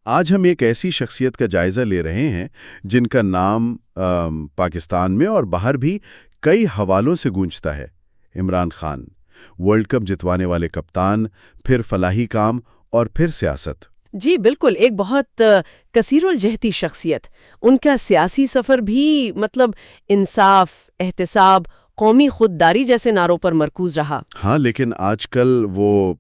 آج ہم ایک ایسی شخصیت کا جائزہ لے رہے ہیں جن کا نام پاکستان میں اور باہر بھی کئی حوالوں سے گونجتا ہے۔ عمران خان، ورلڈ کپ جتوانے والے کپتان، پھر فلاحی کام اور پھر سیاست۔ جی بالکل، ایک بہت کثیر الجہتی شخصیت۔ ان کا سیاسی سفر بھی انصاف، احتساب، قومی خودداری جیسے نعروں پر مرکوز رہا۔ ہاں، لیکن آج کل وہ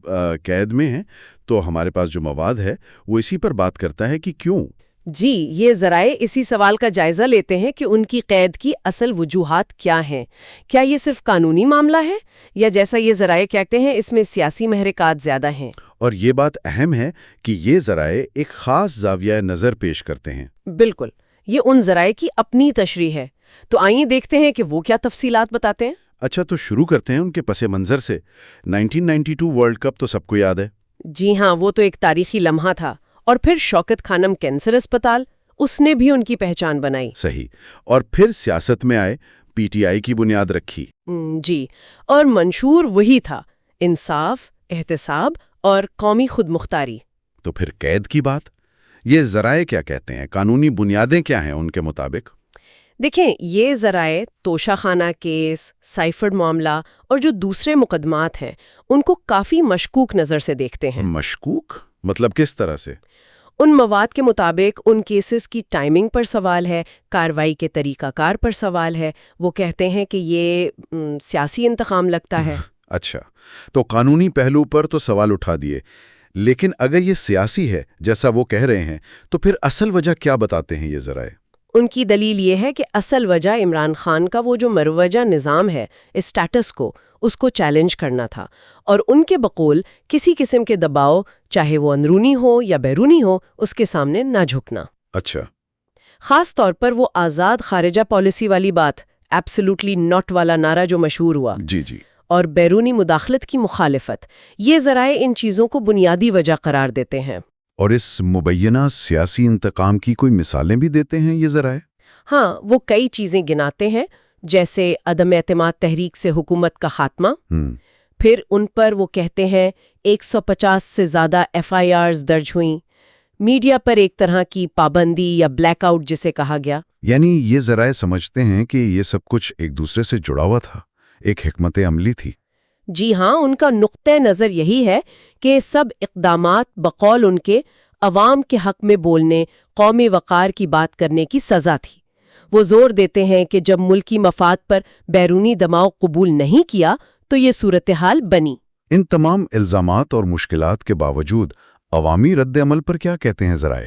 قید میں ہیں، تو ہمارے پاس جو مواد ہے وہ اسی پر بات کرتا ہے کہ کیوں۔ جی، یہ ذرائع اسی سوال کا جائزہ لیتے ہیں کہ ان کی قید کی اصل وجوہات کیا ہیں۔ کیا یہ صرف قانونی معاملہ ہے یا جیسا یہ ذرائع کہتے ہیں اس میں سیاسی محرکات زیادہ ہیں؟ اور یہ بات اہم ہے کہ یہ ذرائع ایک خاص زاویہ نظر پیش کرتے ہیں۔ بالکل، یہ ان ذرائع کی اپنی تشریح ہے۔ تو آئیے دیکھتے ہیں کہ وہ کیا تفصیلات بتاتے ہیں۔ اچھا، تو شروع کرتے ہیں ان کے پس منظر سے۔ 1992 ورلڈ کپ تو سب کو یاد ہے۔ جی ہاں، وہ تو ایک تاریخی لمحہ تھا۔ اور پھر شوکت خانم کینسر اسپتال، اس نے بھی ان کی پہچان بنائی۔ صحیح۔ اور پھر سیاست میں آئے، پی ٹی آئی کی بنیاد رکھی۔ جی، اور منشور وہی تھا، انصاف، احتساب اور قومی خود مختاری۔ تو پھر قید کی بات، یہ ذرائع کیا کہتے ہیں؟ قانونی بنیادیں کیا ہیں ان کے مطابق؟ دیکھیں، یہ ذرائع توشہ خانہ کیس، سائفرڈ معاملہ اور جو دوسرے مقدمات ہیں ان کو کافی مشکوک نظر سے دیکھتے ہیں۔ مشکوک؟ مطلب کس طرح سے؟ ان مواد کے مطابق ان کیسز کی ٹائمنگ پر سوال ہے، کارروائی کے طریقہ کار پر سوال ہے۔ وہ کہتے ہیں کہ یہ سیاسی انتقام لگتا ہے۔ اچھا، تو قانونی پہلو پر تو سوال اٹھا دیے، لیکن اگر یہ سیاسی ہے جیسا وہ کہہ رہے ہیں تو پھر اصل وجہ کیا بتاتے ہیں یہ ذرائع؟ ان کی دلیل یہ ہے کہ اصل وجہ عمران خان کا وہ جو مروجہ نظام ہے، اسٹیٹس کو، اس کو چیلنج کرنا تھا، اور ان کے بقول کسی قسم کے دباؤ، چاہے وہ اندرونی ہو یا بیرونی ہو، اس کے سامنے نہ جھکنا۔ اچھا۔ خاص طور پر وہ آزاد خارجہ پالیسی والی بات، ایبسولوٹلی ناٹ والا نعرہ جو مشہور ہوا، جی جی، اور بیرونی مداخلت کی مخالفت، یہ ذرائع ان چیزوں کو بنیادی وجہ قرار دیتے ہیں۔ اور اس مبینہ سیاسی انتقام کی کوئی مثالیں بھی دیتے ہیں یہ ذرائع؟ ہاں، وہ کئی چیزیں گناتے ہیں، جیسے عدم اعتماد تحریک سے حکومت کا خاتمہ۔ پھر ان پر وہ کہتے ہیں 150 سے زیادہ FIRs درج ہوئیں، میڈیا پر ایک طرح کی پابندی یا بلیک آؤٹ جسے کہا گیا۔ یعنی یہ ذرائع سمجھتے ہیں کہ یہ سب کچھ ایک دوسرے سے جڑا ہوا تھا، ایک حکمت عملی تھی۔ جی ہاں، ان کا نقطۂ نظر یہی ہے کہ سب اقدامات بقول ان کے عوام کے حق میں بولنے، قومی وقار کی بات کرنے کی سزا تھی۔ وہ زور دیتے ہیں کہ جب ملکی مفاد پر بیرونی دباؤ قبول نہیں کیا تو یہ صورتحال بنی۔ ان تمام الزامات اور مشکلات کے باوجود عوامی رد عمل پر کیا کہتے ہیں ذرائع؟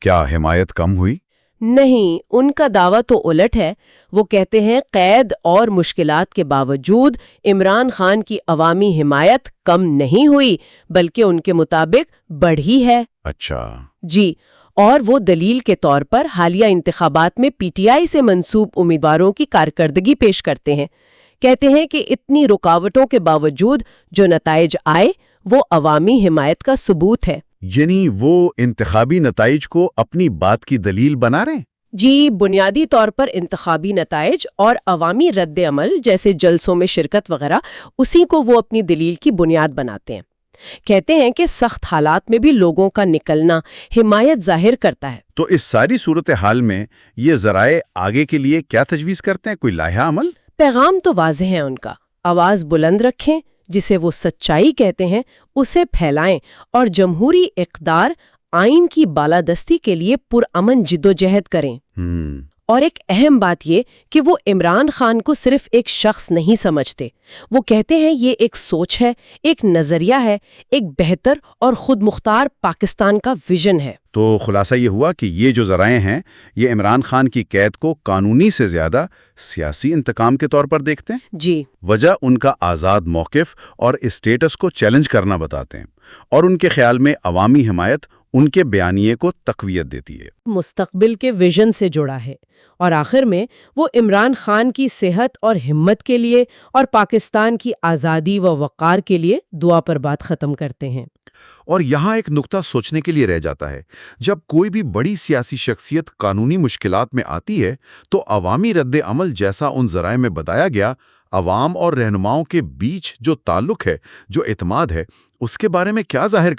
کیا حمایت کم ہوئی؟ نہیں، ان کا دعویٰ تو الٹ ہے۔ وہ کہتے ہیں قید اور مشکلات کے باوجود عمران خان کی عوامی حمایت کم نہیں ہوئی، بلکہ ان کے مطابق بڑھی ہے۔ اچھا۔ جی، اور وہ دلیل کے طور پر حالیہ انتخابات میں PTI سے منسوب امیدواروں کی کارکردگی پیش کرتے ہیں۔ کہتے ہیں کہ اتنی رکاوٹوں کے باوجود جو نتائج آئے وہ عوامی حمایت کا ثبوت ہے۔ یعنی وہ انتخابی نتائج کو اپنی بات کی دلیل بنا رہے ہیں؟ جی، بنیادی طور پر انتخابی نتائج اور عوامی رد عمل جیسے جلسوں میں شرکت وغیرہ، اسی کو وہ اپنی دلیل کی بنیاد بناتے ہیں۔ کہتے ہیں کہ سخت حالات میں بھی لوگوں کا نکلنا حمایت ظاہر کرتا ہے۔ تو اس ساری صورتحال میں یہ ذرائع آگے کے لیے کیا تجویز کرتے ہیں؟ کوئی لائحہ عمل؟ پیغام تو واضح ہے ان کا، آواز بلند رکھیں، جسے وہ سچائی کہتے ہیں اسے پھیلائیں، اور جمہوری اقدار آئین کی بالادستی کے لیے پرامن جدوجہد کریں۔ اور ایک اہم بات یہ کہ وہ عمران خان کو صرف ایک شخص نہیں سمجھتے، وہ کہتے ہیں یہ ایک سوچ ہے، ایک نظریہ ہے، ایک بہتر اور خود مختار پاکستان کا ویژن ہے۔ تو خلاصہ یہ ہوا کہ یہ جو ذرائع ہیں یہ عمران خان کی قید کو قانونی سے زیادہ سیاسی انتقام کے طور پر دیکھتے ہیں۔ جی، وجہ ان کا آزاد موقف اور اسٹیٹس کو چیلنج کرنا بتاتے ہیں، اور ان کے خیال میں عوامی حمایت ان کے بیانیے کو تقویت دیتی ہے، مستقبل کے ویژن سے جڑا ہے۔ اور آخر میں وہ عمران خان کی صحت اور ہمت کے لیے اور پاکستان کی آزادی و وقار کے لیے دعا پر بات ختم کرتے ہیں۔ اور یہاں ایک نقطہ سوچنے کے لیے رہ جاتا ہے، جب کوئی بھی بڑی سیاسی شخصیت قانونی مشکلات میں آتی ہے تو عوامی رد عمل جیسا ان ذرائع میں بتایا گیا، عوام اور رہنماؤں کے بیچ جو تعلق ہے، جو اعتماد ہے، اس کے بارے میں کیا ظاہر